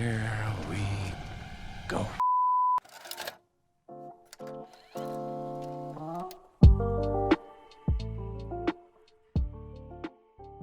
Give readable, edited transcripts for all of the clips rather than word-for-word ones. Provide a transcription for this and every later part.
Here we go.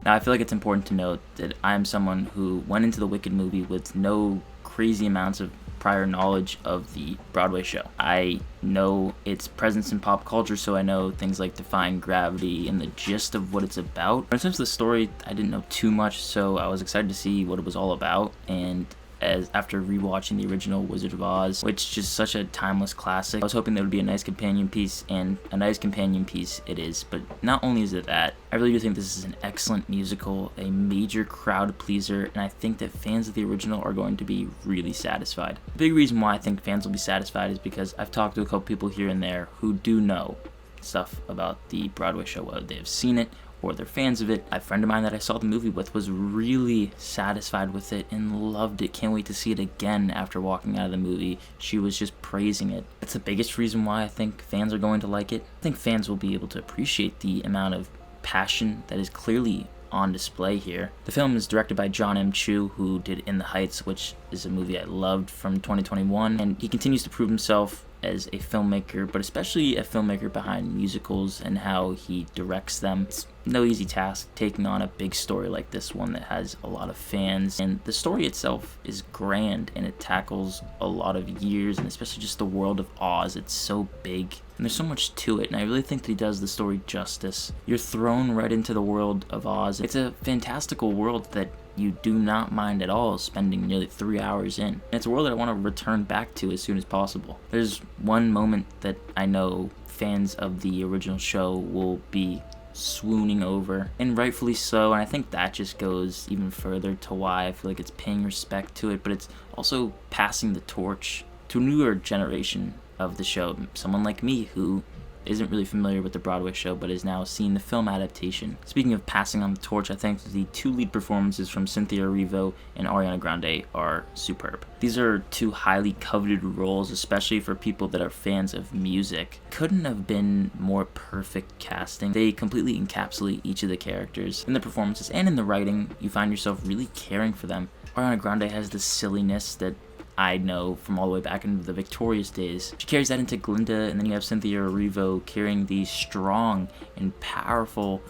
Now, I feel like it's important to note that I'm someone who went into the Wicked movie with no crazy amounts of prior knowledge of the Broadway show. I know its presence in pop culture, so I know things like Defying Gravity and the gist of what it's about. But in terms of the story, I didn't know too much, so I was excited to see what it was all about. And after rewatching the original Wizard of Oz, which is just such a timeless classic, I was hoping there would be a nice companion piece, and a nice companion piece it is. But not only is it that, I really do think this is an excellent musical, a major crowd pleaser, and I think that fans of the original are going to be really satisfied. The big reason why I think fans will be satisfied is because I've talked to a couple people here and there who do know stuff about the Broadway show, whether they have seen it or they're fans of it. A friend of mine that I saw the movie with was really satisfied with it and loved it. Can't wait to see it again after walking out of the movie. She was just praising it. That's the biggest reason why I think fans are going to like it. I think fans will be able to appreciate the amount of passion that is clearly on display here. The film is directed by John M. Chu, who did In the Heights, which is a movie I loved from 2021, and he continues to prove himself as a filmmaker, but especially a filmmaker behind musicals and how he directs them. It's no easy task taking on a big story like this one that has a lot of fans, and the story itself is grand and it tackles a lot of years, and especially just the world of Oz. It's so big and there's so much to it, and I really think that he does the story justice. You're thrown right into the world of Oz. It's a fantastical world that you do not mind at all spending nearly 3 hours in. And it's a world that I want to return back to as soon as possible. There's one moment that I know fans of the original show will be swooning over, and rightfully so, and I think that just goes even further to why I feel like it's paying respect to it, but it's also passing the torch to a newer generation of the show. Someone like me who isn't really familiar with the Broadway show but is now seeing the film adaptation. Speaking of passing on the torch, I think the two lead performances from Cynthia Erivo and Ariana Grande are superb. These are two highly coveted roles, especially for people that are fans of music. Couldn't have been more perfect casting. They completely encapsulate each of the characters. In the performances and in the writing, you find yourself really caring for them. Ariana Grande has this silliness that I know from all the way back into the Victorious days. She carries that into Glinda, and then you have Cynthia Erivo carrying the strong and powerful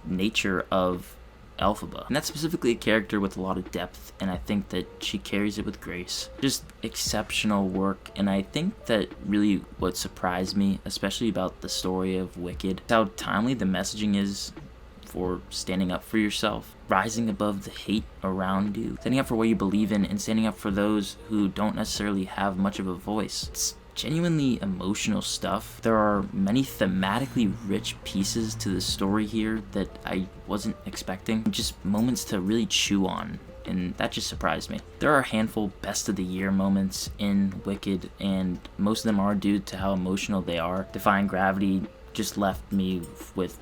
nature of Elphaba. And that's specifically a character with a lot of depth, and I think that she carries it with grace. Just exceptional work, and I think that really what surprised me, especially about the story of Wicked, is how timely the messaging is for standing up for yourself, rising above the hate around you, standing up for what you believe in, and standing up for those who don't necessarily have much of a voice. It's genuinely emotional stuff. There are many thematically rich pieces to the story here that I wasn't expecting. Just moments to really chew on, and that just surprised me. There are a handful best of the year moments in Wicked, and most of them are due to how emotional they are. Defying Gravity just left me with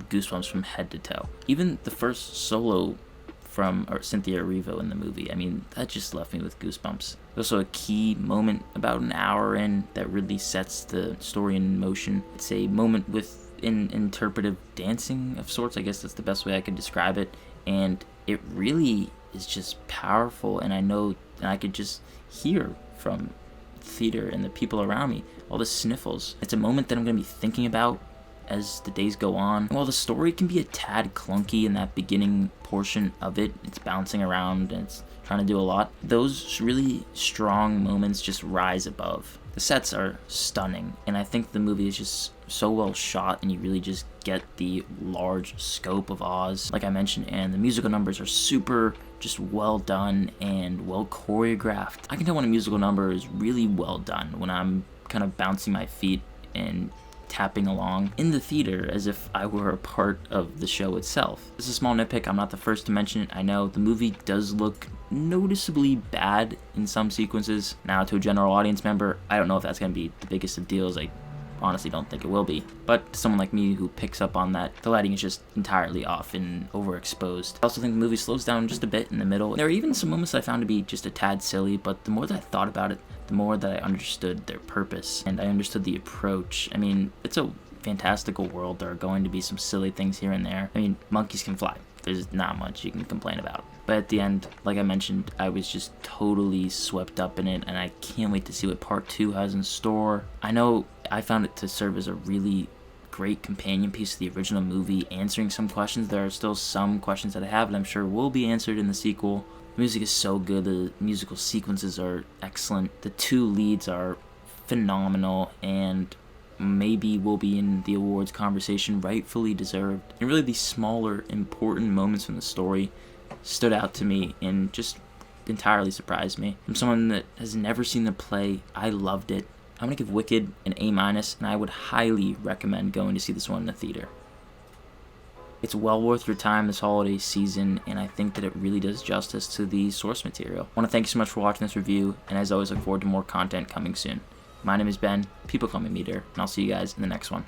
goosebumps from head to toe. Even the first solo from Cynthia Erivo in the movie, I mean, that just left me with goosebumps. There's also a key moment about an hour in that really sets the story in motion. It's a moment with interpretive dancing of sorts, I guess that's the best way I could describe it, and it really is just powerful, and I know, and I could just hear from theater and the people around me all the sniffles. It's a moment that I'm going to be thinking about as the days go on. While the story can be a tad clunky in that beginning portion of it, it's bouncing around and it's trying to do a lot, those really strong moments just rise above. The sets are stunning, and I think the movie is just so well shot, and you really just get the large scope of Oz, like I mentioned, and the musical numbers are super just well done and well choreographed. I can tell when a musical number is really well done when I'm kind of bouncing my feet and tapping along in the theater as if I were a part of the show itself. This is a small nitpick, I'm not the first to mention it, I know. The movie does look noticeably bad in some sequences. Now, to a general audience member, I don't know if that's going to be the biggest of deals. I honestly don't think it will be. But to someone like me who picks up on that, the lighting is just entirely off and overexposed. I also think the movie slows down just a bit in the middle. There are even some moments I found to be just a tad silly, but the more that I thought about it, the more that I understood their purpose and I understood the approach. I mean, it's a fantastical world. There are going to be some silly things here and there. I mean, monkeys can fly. there's not much you can complain about. But at the end, like I mentioned, I was just totally swept up in it, and I can't wait to see what part 2 has in store. I know I found it to serve as a really great companion piece to the original movie, answering some questions. There are still some questions that I have, and I'm sure will be answered in the sequel. The music is so good, the musical sequences are excellent, the 2 leads are phenomenal, and maybe will be in the awards conversation, rightfully deserved. And really these smaller, important moments from the story stood out to me and just entirely surprised me. From someone that has never seen the play, I loved it. I'm going to give Wicked an A-, and I would highly recommend going to see this one in the theater. It's well worth your time this holiday season, and I think that it really does justice to the source material. I want to thank you so much for watching this review, and as always, look forward to more content coming soon. My name is Ben, people call me Meter, and I'll see you guys in the next one.